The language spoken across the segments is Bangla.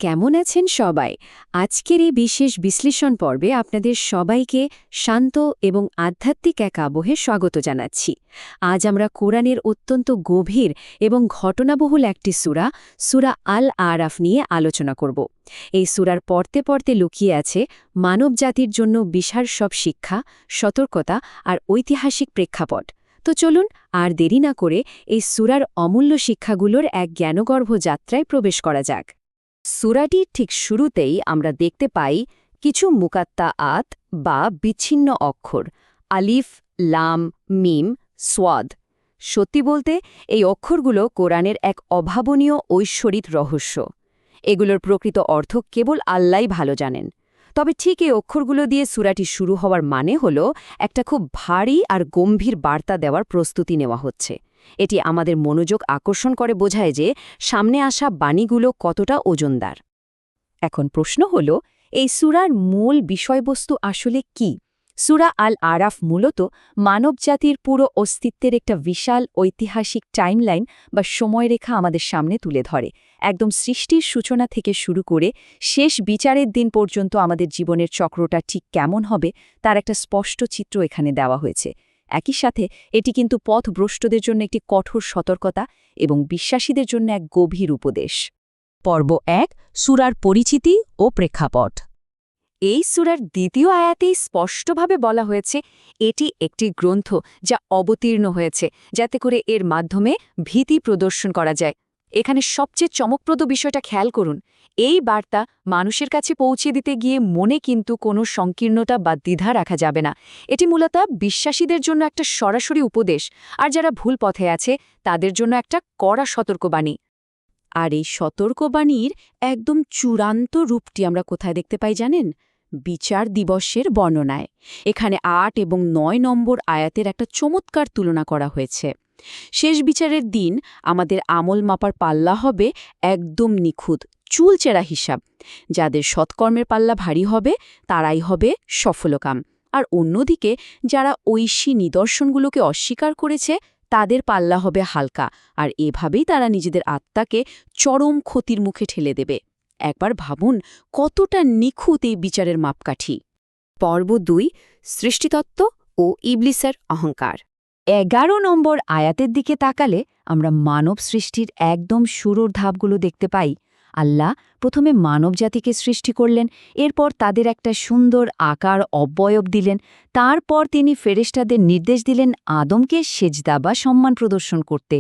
কেমন আছেন সবাই? আজকের এই বিশেষ বিশ্লেষণ পর্বে আপনাদের সবাইকে শান্ত এবং আধ্যাত্মিক এক আবহে স্বাগত জানাচ্ছি। আজ আমরা কোরআনের অত্যন্ত গভীর এবং ঘটনাবহুল একটি সূরা, সূরা আল আরাফ নিয়ে আলোচনা করব। এই সূরার পড়তে পড়তে লুকিয়ে আছে মানবজাতির জন্য বিশাল সব শিক্ষা, সতর্কতা আর ঐতিহাসিক প্রেক্ষাপট। তো চলুন আর দেরি না করে এই সূরার অমূল্য শিক্ষাগুলোর এক জ্ঞানগর্ভ যাত্রায় প্রবেশ করা যাক। সূরাটির ঠিক শুরুতেই আমরা দেখতে পাই কিছু মুকাত্তাআত বা বিচ্ছিন্ন অক্ষর, আলিফ, লাম, মিম, সোয়াদ। সত্যি বলতে এই অক্ষরগুলো কোরআনের এক অভাবনীয় ঐশ্বরিক রহস্য। এগুলোর প্রকৃত অর্থ কেবল আল্লাহই ভালো জানেন। তবে ঠিক এই অক্ষরগুলো দিয়ে সূরাটি শুরু হওয়ার মানে হল একটা খুব ভারী আর গম্ভীর বার্তা দেওয়ার প্রস্তুতি নেওয়া হচ্ছে। এটি আমাদের মনোযোগ আকর্ষণ করে বোঝায় যে সামনে আসা বাণীগুলো কতটা ওজনদার। এখন প্রশ্ন হল, এই সূরার মূল বিষয়বস্তু আসলে কি? সূরা আল আরাফ মূলত মানবজাতির পুরো অস্তিত্বের একটা বিশাল ঐতিহাসিক টাইমলাইন বা সময়রেখা আমাদের সামনে তুলে ধরে। একদম সৃষ্টির সূচনা থেকে শুরু করে শেষ বিচারের দিন পর্যন্ত আমাদের জীবনের চক্রটা ঠিক কেমন হবে তার একটা স্পষ্ট চিত্র এখানে দেওয়া হয়েছে। একই সাথে এটি কিন্তু পথভ্রষ্টদের জন্য একটি কঠোর সতর্কতা এবং বিশ্বাসীদের জন্য এক গভীর উপদেশ। পর্ব ১, সূরার পরিচিতি ও প্রেক্ষাপট। এই সূরার দ্বিতীয় আয়াতেই স্পষ্টভাবে বলা হয়েছে এটি একটি গ্রন্থ যা অবতীর্ণ হয়েছে যাতে করে এর মাধ্যমে ভীতি প্রদর্শন করা যায়। এখানে সবচেয়ে চমকপ্রদ বিষয়টা খেয়াল করুন, এই বার্তা মানুষের কাছে পৌঁছে দিতে গিয়ে মনে কিন্তু কোনো সংকীর্ণতা বা দ্বিধা রাখা যাবে না। এটি মূলত বিশ্বাসীদের জন্য একটা সরাসরি উপদেশ, আর যারা ভুল পথে আছে তাদের জন্য একটা কড়া সতর্কবাণী। আর এই সতর্কবাণীর একদম চূড়ান্ত রূপটি আমরা কোথায় দেখতে পাই জানেন? বিচার দিবসের বর্ণনায়। এখানে ৮ এবং ৯ নম্বর আয়াতের একটা চমৎকার তুলনা করা হয়েছে। শেষ বিচারের দিন আমাদের আমল মাপার পাল্লা হবে একদম নিখুঁত, চুলচেরা হিসাব। যাদের সৎকর্মের পাল্লা ভারী হবে তারাই হবে সফলকাম, আর অন্যদিকে যারা ঐশী নিদর্শনগুলোকে অস্বীকার করেছে তাদের পাল্লা হবে হালকা, আর এভাবেই তারা নিজেদের আত্মাকে চরম ক্ষতির মুখে ঠেলে দেবে। একবার ভাবুন কতটা নিখুঁত এই বিচারের মাপকাঠি। পর্ব ২, সৃষ্টিতত্ত্ব ও ইবলিসের অহংকার। ১১ নম্বর আয়াতের দিকে তাকালে আমরা মানব সৃষ্টির একদম শুরুর ধাপগুলো দেখতে পাই। আল্লাহ প্রথমে মানবজাতিকে সৃষ্টি করলেন, এরপর তাদের একটা সুন্দর আকার অবয়ব দিলেন। তারপর তিনি ফেরেশতাদের নির্দেশ দিলেন আদমকে সেজদা বা সম্মান প্রদর্শন করতে।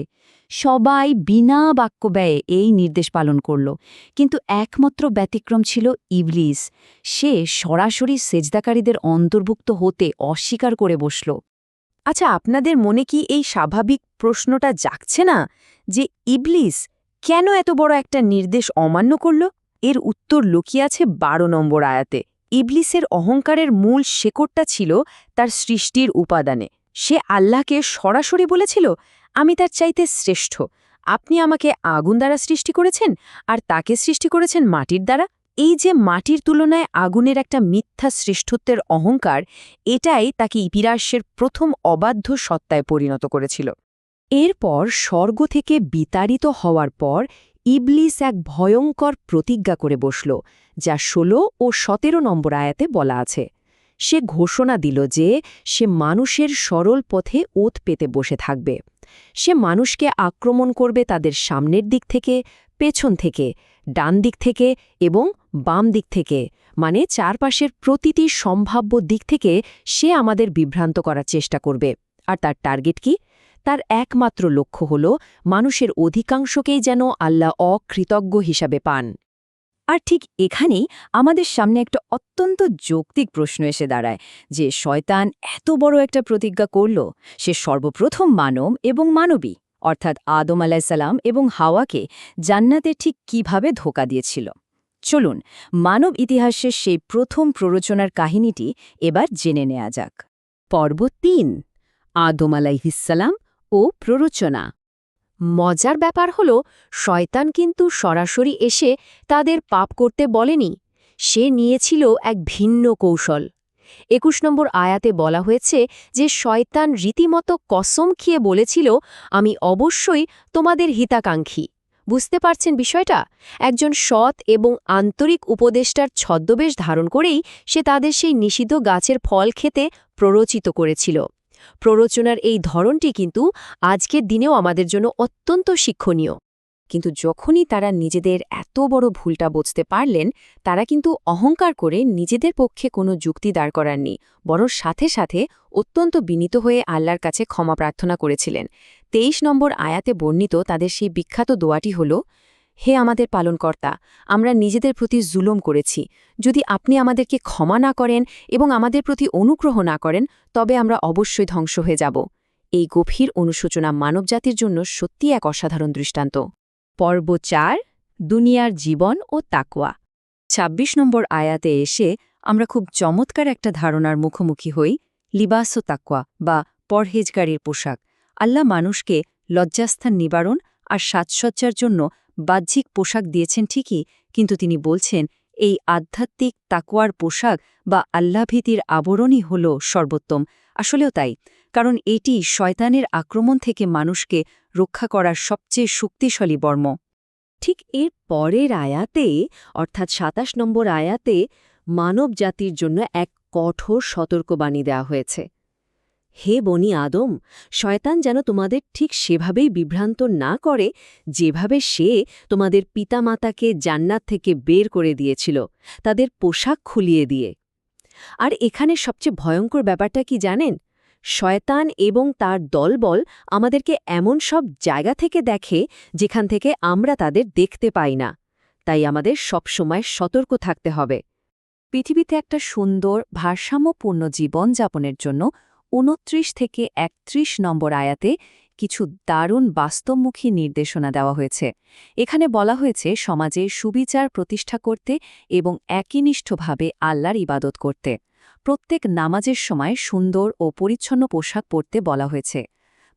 সবাই বিনা বাক্য ব্যয়ে এই নির্দেশ পালন করল, কিন্তু একমাত্র ব্যতিক্রম ছিল ইবলিস। সে সরাসরি সেজদাকারীদের অন্তর্ভুক্ত হতে অস্বীকার করে বসল। আচ্ছা, আপনাদের মনে কি এই স্বাভাবিক প্রশ্নটা জাগছে না যে ইবলিস কেন এত বড় একটা নির্দেশ অমান্য করল? এর উত্তর লুকিয়ে আছে ১২ নম্বর আয়াতে। ইবলিসের অহংকারের মূল শেকড়টা ছিল তার সৃষ্টির উপাদানে। সে আল্লাহকে সরাসরি বলেছিল, আমি তার চাইতে শ্রেষ্ঠ। আপনি আমাকে আগুন দ্বারা সৃষ্টি করেছেন, আর তাকে সৃষ্টি করেছেন মাটির দ্বারা। এই যে মাটির তুলনায় আগুনের একটা মিথ্যা শ্রেষ্ঠত্বের অহংকার, এটাই তাকে ইতিহাসের প্রথম অবাধ্য সত্তায় পরিণত করেছিল। এরপর স্বর্গ থেকে বিতাড়িত হওয়ার পর ইবলিস এক ভয়ঙ্কর প্রতিজ্ঞা করে বসল, যা ১৬ ও ১৭ নম্বর আয়াতে বলা আছে। সে ঘোষণা দিল যে সে মানুষের সরল পথে ওত পেতে বসে থাকবে। সে মানুষকে আক্রমণ করবে তাদের সামনের দিক থেকে, পেছন থেকে, ডান দিক থেকে এবং বাম দিক থেকে, মানে চারপাশের প্রতিটি সম্ভাব্য দিক থেকে সে আমাদের বিভ্রান্ত করার চেষ্টা করবে। আর তার টার্গেট কি? তার একমাত্র লক্ষ্য হল মানুষের অধিকাংশকেই যেন আল্লাহ অকৃতজ্ঞ হিসাবে পান। আর ঠিক এখানেই আমাদের সামনে একটা অত্যন্ত যৌক্তিক প্রশ্ন এসে দাঁড়ায় যে শয়তান এত বড় একটা প্রতিজ্ঞা করল। সে সর্বপ্রথম মানব এবং মানবী অর্থাৎ আদম আলাইসাল্লাম এবং হাওয়াকে জান্নাতে ঠিক কিভাবে ধোঁকা দিয়েছিল। চলুন মানব ইতিহাসের সেই প্রথম প্ররোচনার কাহিনীটি এবার জেনে নেওয়া যাক। পর্ব ৩, আদম আলাইহিসসালাম ও প্ররোচনা। মজার ব্যাপার হল, শয়তান কিন্তু সরাসরি এসে তাদের পাপ করতে বলেনি। সে নিয়েছিল এক ভিন্ন কৌশল। ২১ নম্বর আয়াতে বলা হয়েছে যে শয়তান রীতিমতো কসম খেয়ে বলেছিল, আমি অবশ্যই তোমাদের হিতাকাঙ্ক্ষী। বুঝতে পারছেন বিষয়টা? একজন সৎ এবং আন্তরিক উপদেষ্টার ছদ্মবেশ ধারণ করেই সে তাদের সেই নিষিদ্ধ গাছের ফল খেতে প্ররোচিত করেছিল। প্ররোচনার এই ধরনটি কিন্তু আজকের দিনেও আমাদের জন্য অত্যন্ত শিক্ষণীয়। কিন্তু যখনই তারা নিজেদের এত বড় ভুলটা বুঝতে পারলেন, তারা কিন্তু অহংকার করে নিজেদের পক্ষে কোনো যুক্তি দাঁড় করাননি, বরং সাথে সাথে অত্যন্ত বিনীত হয়ে আল্লাহর কাছে ক্ষমা প্রার্থনা করেছিলেন। ২৩ নম্বর আয়াতে বর্ণিত তাদের সেই বিখ্যাত দোয়াটি হল, হে আমাদের পালনকর্তা, আমরা নিজেদের প্রতি জুলুম করেছি। যদি আপনি আমাদেরকে ক্ষমা না করেন এবং আমাদের প্রতি অনুগ্রহ না করেন, তবে আমরা অবশ্যই ধ্বংস হয়ে যাব। এই গভীর অনুশোচনা মানবজাতির জন্য সত্যি এক অসাধারণ দৃষ্টান্ত। পর্ব ৪, দুনিয়ার জীবন ও তাকওয়া। ২৬ নম্বর আয়াতে এসে আমরা খুব চমৎকার একটা ধারণার মুখোমুখি হই, লিবাস ও তাকওয়া বা পরহেজগারির পোশাক। আল্লাহ মানুষকে লজ্জাস্থান নিবারণ আর সাজসজ্জার জন্য বাহ্যিক পোশাক দিয়েছেন ঠিকই, কিন্তু তিনি বলছেন এই আধ্যাত্মিক তাকওয়ার পোশাক বা আল্লাভীতির আবরণই হল সর্বোত্তম। আসলেও তাই, কারণ এটি শয়তানের আক্রমণ থেকে মানুষকে রক্ষা করার সবচেয়ে শক্তিশালী বর্ম। ঠিক এর পরের আয়াতে, অর্থাৎ ২৭ নম্বর আয়াতে, মানব জাতির জন্য এক কঠোর সতর্কবাণী দেওয়া হয়েছে। হে বনি আদম, শয়তান যেন তোমাদের ঠিক সেভাবেই বিভ্রান্ত না করে যেভাবে সে তোমাদের পিতামাতাকে জান্নাত থেকে বের করে দিয়েছিল, তাদের পোশাক খুলিয়ে দিয়ে। আর এখানে সবচেয়ে ভয়ঙ্কর ব্যাপারটা কি জানেন? শয়তান এবং তার দলবল আমাদেরকে এমন সব জায়গা থেকে দেখে যেখান থেকে আমরা তাদের দেখতে পাই না। তাই আমাদের সবসময় সতর্ক থাকতে হবে। পৃথিবীতে একটা সুন্দর ভারসাম্যপূর্ণ জীবন যাপনের জন্য ২৯ থেকে ৩১ নম্বর আয়াতে কিছু দারুণ বাস্তবমুখী নির্দেশনা দেওয়া হয়েছে। এখানে বলা হয়েছে সমাজে সুবিচার প্রতিষ্ঠা করতে এবং একনিষ্ঠভাবে আল্লাহর ইবাদত করতে। প্রত্যেক নামাজের সময় সুন্দর ও পরিচ্ছন্ন পোশাক পরতে বলা হয়েছে।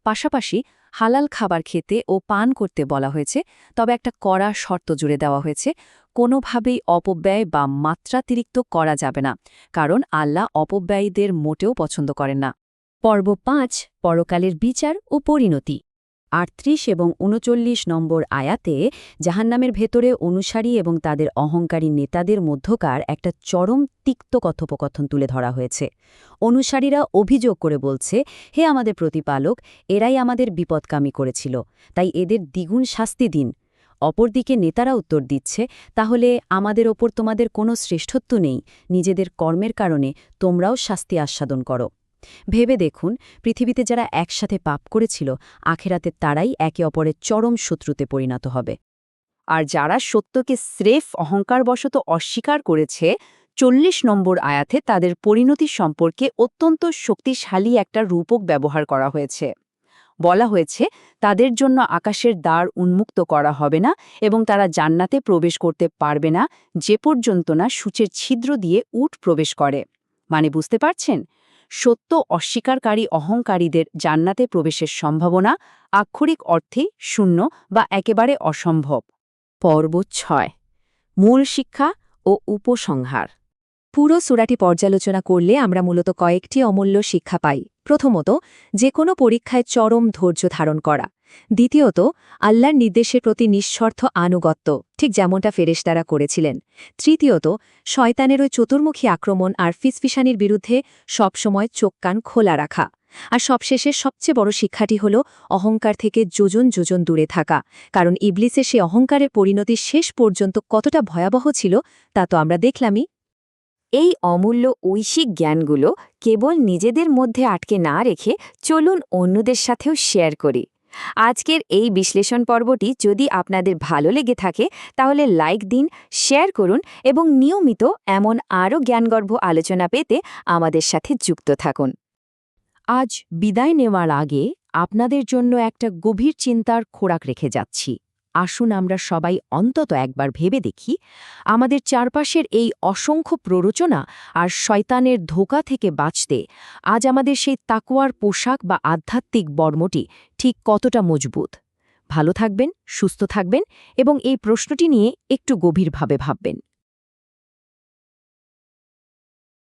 পাশাপাশি হালাল খাবার খেতে ও পান করতে বলা হয়েছে, তবে একটা কড়া শর্ত জুড়ে দেওয়া হয়েছে, কোনোভাবেই অপব্যয় বা মাত্রাতিরিক্ত করা যাবে না, কারণ আল্লাহ অপব্যয়ীদের মোটেও পছন্দ করেন না। পর্ব ৫, পরকালের বিচার ও পরিণতি। ৩৮ এবং ৩৯ নম্বর আয়াতে জাহান্নামের ভেতরে অনুসারী এবং তাদের অহংকারী নেতাদের মধ্যকার একটা চরম তিক্ত কথোপকথন তুলে ধরা হয়েছে। অনুসারীরা অভিযোগ করে বলছে, হে আমাদের প্রতিপালক, এরাই আমাদের বিপদকামী করেছিল, তাই এদের দ্বিগুণ শাস্তি দিন। অপরদিকে নেতারা উত্তর দিচ্ছে, তাহলে আমাদের ওপর তোমাদের কোনো শ্রেষ্ঠত্ব নেই, নিজেদের কর্মের কারণে তোমরাও শাস্তি আস্বাদন করো। ভেবে দেখুন, পৃথিবীতে যারা একসাথে পাপ করেছিল, আখেরাতে তারাই একে অপরের চরম শত্রুতে পরিণত হবে। আর যারা সত্যকে স্রেফ অহংকারবশত অস্বীকার করেছে, ৪০ নম্বর আয়াতে তাদের পরিণতি সম্পর্কে অত্যন্ত শক্তিশালী একটা রূপক ব্যবহার করা হয়েছে। বলা হয়েছে তাদের জন্য আকাশের দ্বার উন্মুক্ত করা হবে না এবং তারা জান্নাতে প্রবেশ করতে পারবে না যে পর্যন্ত না সূচের ছিদ্র দিয়ে উট প্রবেশ করে। মানে বুঝতে পারছেন, সত্য অস্বীকারী অহংকারীদের জান্নাতে প্রবেশের সম্ভাবনা আক্ষরিক অর্থে শূন্য বা একেবারে অসম্ভব। পর্ব ৬, মূল শিক্ষা ও উপসংহার। পুরো সূরাটি পর্যালোচনা করলে আমরা মূলত কয়েকটি অমূল্য শিক্ষা পাই। প্রথমত, যে কোনো পরীক্ষায় চরম ধৈর্য ধারণ করা। দ্বিতীয়ত, আল্লাহর নির্দেশের প্রতি নিঃস্বার্থ আনুগত্য, ঠিক যেমনটা ফেরেশতারা করেছিলেন। তৃতীয়ত, শয়তানের ওই চতুর্মুখী আক্রমণ আর ফিসফিসানির বিরুদ্ধে সবসময় চোখ কান খোলা রাখা। আর সবশেষে সবচেয়ে বড় শিক্ষাটি হল অহংকার থেকে যোজন যোজন দূরে থাকা, কারণ ইবলিসের সে অহংকারের পরিণতি শেষ পর্যন্ত কতটা ভয়াবহ ছিল তা তো আমরা দেখলামই। এই অমূল্য ঐশিক জ্ঞানগুলো কেবল নিজেদের মধ্যে আটকে না রেখে চলুন অন্যদের সাথেও শেয়ার করি। আজকের এই বিশ্লেষণ পর্বটি যদি আপনাদের ভালো লেগে থাকে তাহলে লাইক দিন, শেয়ার করুন এবং নিয়মিত এমন আরও জ্ঞানগর্ভ আলোচনা পেতে আমাদের সাথে যুক্ত থাকুন। আজ বিদায় নেওয়ার আগে আপনাদের জন্য একটা গভীর চিন্তার খোরাক রেখে যাচ্ছি। আসুন আমরা সবাই অন্তত একবার ভেবে দেখি, আমাদের চারপাশের এই অসংখ্য প্ররোচনা আর শয়তানের ধোঁকা থেকে বাঁচতে আজ আমাদের সেই তাকওয়ার পোশাক বা আধ্যাত্মিক বর্মটি ঠিক কতটা মজবুত। ভালো থাকবেন, সুস্থ থাকবেন এবং এই প্রশ্নটি নিয়ে একটু গভীরভাবে ভাববেন।